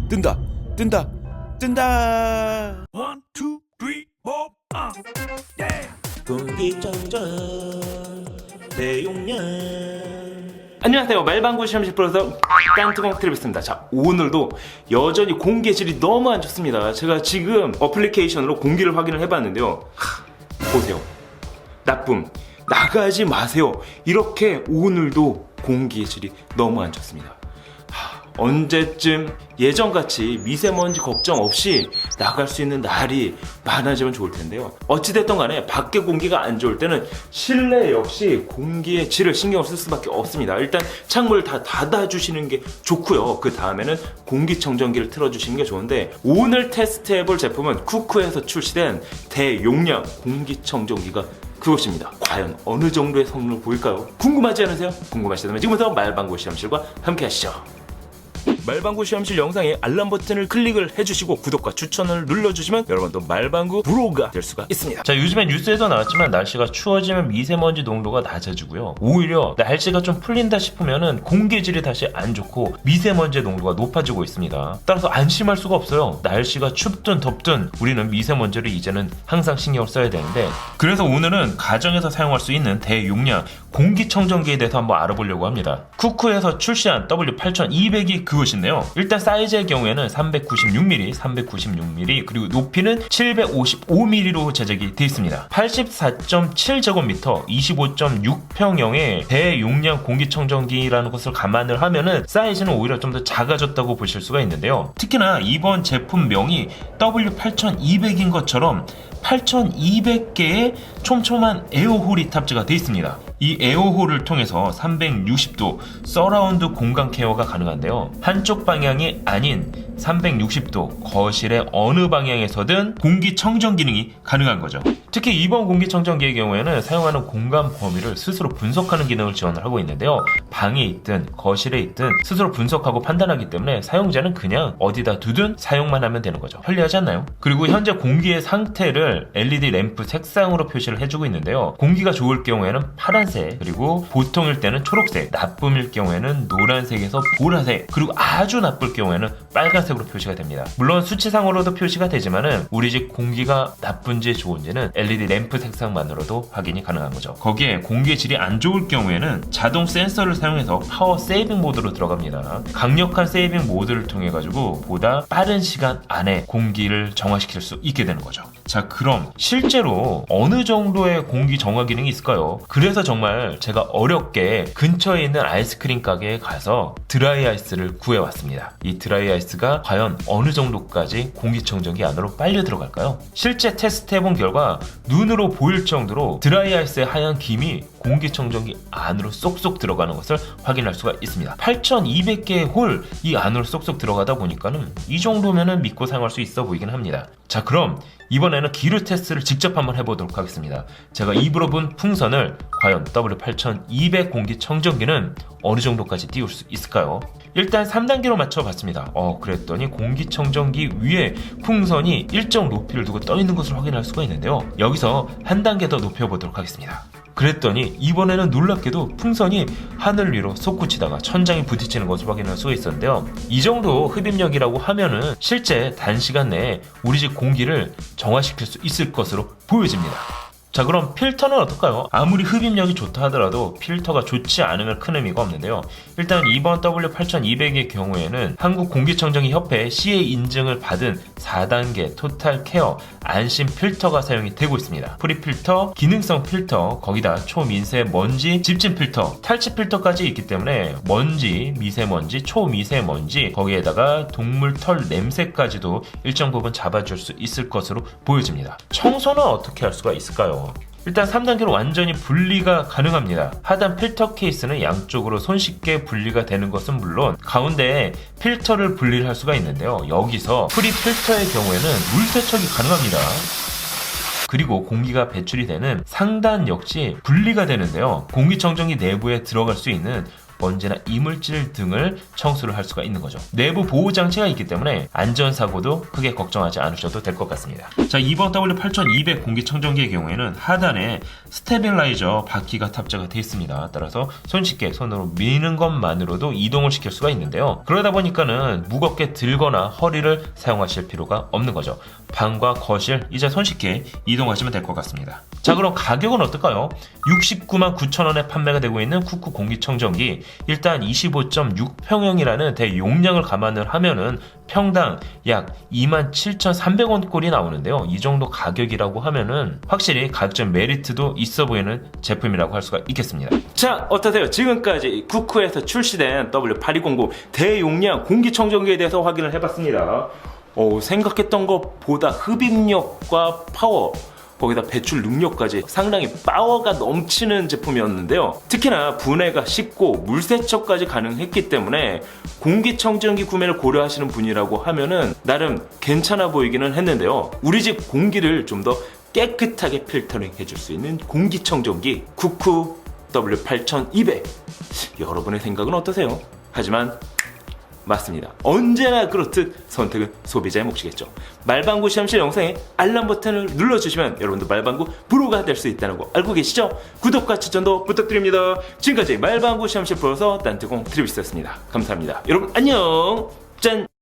뜬다 뜬다 뜬다. One, two, three, four, 공기청정 대용량. 안녕하세요. 말방구 시험실 프로서 깡뚜껑 트리비스입니다. 자, 오늘도 여전히 공기질이 너무 안 좋습니다. 제가 지금 어플리케이션으로 공기를 확인을 해봤는데요. 보세요. 나쁨. 나가지 마세요. 이렇게 오늘도 공기의 질이 너무 안 좋습니다. 언제쯤 예전같이 미세먼지 걱정 없이 나갈 수 있는 날이 많아지면 좋을 텐데요. 어찌됐든 간에 밖에 공기가 안 좋을 때는 실내 역시 공기의 질을 신경을 쓸 수밖에 없습니다. 일단 창문을 다 닫아주시는 게 좋고요. 그 다음에는 공기청정기를 틀어주시는 게 좋은데, 오늘 테스트해볼 제품은 쿠쿠에서 출시된 대용량 공기청정기가 그것입니다. 과연 어느 정도의 성능을 보일까요? 궁금하지 않으세요? 궁금하시다면 지금부터 말방구 시험실과 함께 하시죠. 말방구 시험실 영상에 알람 버튼을 클릭을 해주시고 구독과 추천을 눌러주시면 여러분도 말방구 브로그가 될 수가 있습니다. 자, 요즘에 뉴스에도 나왔지만 날씨가 추워지면 미세먼지 농도가 낮아지고요. 오히려 날씨가 좀 풀린다 싶으면은 공기질이 다시 안 좋고 미세먼지의 농도가 높아지고 있습니다. 따라서 안심할 수가 없어요. 날씨가 춥든 덥든 우리는 미세먼지를 이제는 항상 신경을 써야 되는데, 그래서 오늘은 가정에서 사용할 수 있는 대용량 공기청정기에 대해서 한번 알아보려고 합니다. 쿠쿠에서 출시한 W8200이 그것인데요. 일단 사이즈의 경우에는 396mm, 그리고 높이는 755mm로 제작이 되어 있습니다. 84.7제곱미터, 25.6평형의 대용량 공기청정기라는 것을 감안을 하면은 사이즈는 오히려 좀 더 작아졌다고 보실 수가 있는데요. 특히나 이번 제품명이 W8200인 것처럼 8200개의 촘촘한 에어홀이 탑재가 되어 있습니다. 이 에어홀을 통해서 360도 서라운드 공간 케어가 가능한데요. 한쪽 방향이 아닌 360도 거실의 어느 방향에서든 공기청정 기능이 가능한 거죠. 특히 이번 공기청정기의 경우에는 사용하는 공간 범위를 스스로 분석하는 기능을 지원을 하고 있는데요. 방에 있든 거실에 있든 스스로 분석하고 판단하기 때문에 사용자는 그냥 어디다 두든 사용만 하면 되는 거죠. 편리하지 않나요? 그리고 현재 공기의 상태를 LED 램프 색상으로 표시를 해주고 있는데요. 공기가 좋을 경우에는 파란색, 그리고 보통일 때는 초록색, 나쁨일 경우에는 노란색에서 보라색, 그리고 아주 나쁠 경우에는 빨간색으로 표시가 됩니다. 물론 수치상으로도 표시가 되지만은 우리 집 공기가 나쁜지 좋은지는 LED 램프 색상만으로도 확인이 가능한 거죠. 거기에 공기의 질이 안 좋을 경우에는 자동 센서를 사용해서 파워 세이빙 모드로 들어갑니다. 강력한 세이빙 모드를 통해 가지고 보다 빠른 시간 안에 공기를 정화시킬 수 있게 되는 거죠. 자, 그럼 실제로 어느 정도의 공기 정화 기능이 있을까요? 그래서 정말 제가 어렵게 근처에 있는 아이스크림 가게에 가서 드라이 아이스를 구해왔습니다. 이 드라이 아이스가 과연 어느 정도까지 공기청정기 안으로 빨려 들어갈까요? 실제 테스트해본 결과 눈으로 보일 정도로 드라이 아이스의 하얀 김이 공기청정기 안으로 쏙쏙 들어가는 것을 확인할 수가 있습니다. 8200개의 홀 이 안으로 쏙쏙 들어가다 보니까는 이 정도면은 믿고 사용할 수 있어 보이긴 합니다. 자, 그럼 이번에는 기류 테스트를 직접 한번 해보도록 하겠습니다. 제가 입으로 분 풍선을 과연 W8200 공기청정기는 어느 정도까지 띄울 수 있을까요? 일단 3단계로 맞춰봤습니다. 그랬더니 공기청정기 위에 풍선이 일정 높이를 두고 떠있는 것을 확인할 수가 있는데요. 여기서 한 단계 더 높여보도록 하겠습니다. 그랬더니 이번에는 놀랍게도 풍선이 하늘 위로 솟구치다가 천장에 부딪히는 것을 확인할 수가 있었는데요. 이 정도 흡입력이라고 하면은 실제 단시간 내에 우리 집 공기를 정화시킬 수 있을 것으로 보여집니다. 자, 그럼 필터는 어떨까요? 아무리 흡입력이 좋다 하더라도 필터가 좋지 않으면 큰 의미가 없는데요. 일단 이번 W8200의 경우에는 한국공기청정기 협회 CA 인증을 받은 4단계 토탈 케어 안심 필터가 사용이 되고 있습니다. 프리필터, 기능성 필터, 거기다 초미세먼지 집진 필터, 탈취 필터까지 있기 때문에 먼지, 미세먼지, 초미세먼지, 거기에다가 동물 털 냄새까지도 일정 부분 잡아줄 수 있을 것으로 보여집니다. 청소는 어떻게 할 수가 있을까요? 일단 3단계로 완전히 분리가 가능합니다. 하단 필터 케이스는 양쪽으로 손쉽게 분리가 되는 것은 물론 가운데에 필터를 분리를 할 수가 있는데요. 여기서 프리필터의 경우에는 물 세척이 가능합니다. 그리고 공기가 배출이 되는 상단 역시 분리가 되는데요. 공기청정기 내부에 들어갈 수 있는 먼지나 이물질 등을 청소를 할 수가 있는 거죠. 내부 보호 장치가 있기 때문에 안전사고도 크게 걱정하지 않으셔도 될 것 같습니다. 자, 이번 W8200 공기청정기의 경우에는 하단에 스테빌라이저 바퀴가 탑재가 되어 있습니다. 따라서 손쉽게 손으로 미는 것만으로도 이동을 시킬 수가 있는데요. 그러다 보니까는 무겁게 들거나 허리를 사용하실 필요가 없는 거죠. 방과 거실 이제 손쉽게 이동하시면 될 것 같습니다. 자, 그럼 가격은 어떨까요? 69만 9천 원에 판매가 되고 있는 쿠쿠 공기청정기, 일단 25.6평형이라는 대용량을 감안을 하면은 평당 약 27,300원 꼴이 나오는데요. 이 정도 가격이라고 하면은 확실히 가격적 메리트도 있어 보이는 제품이라고 할 수가 있겠습니다. 자, 어떠세요? 지금까지 쿠쿠에서 출시된 W8200 대용량 공기청정기에 대해서 확인을 해봤습니다. 생각했던 것보다 흡입력과 파워, 거기다 배출 능력까지 상당히 파워가 넘치는 제품이었는데요. 특히나 분해가 쉽고 물세척까지 가능했기 때문에 공기청정기 구매를 고려하시는 분이라고 하면은 나름 괜찮아 보이기는 했는데요. 우리 집 공기를 좀 더 깨끗하게 필터링 해줄 수 있는 공기청정기 쿠쿠 W8200, 여러분의 생각은 어떠세요? 하지만 맞습니다. 언제나 그렇듯 선택은 소비자의 몫이겠죠. 말방구 시험실 영상에 알람 버튼을 눌러주시면 여러분도 말방구 프로가 될 수 있다는 거 알고 계시죠? 구독과 추천도 부탁드립니다. 지금까지 말방구 시험실 프로서 딴뜨공 트리비스였습니다. 감사합니다. 여러분 안녕. 짠.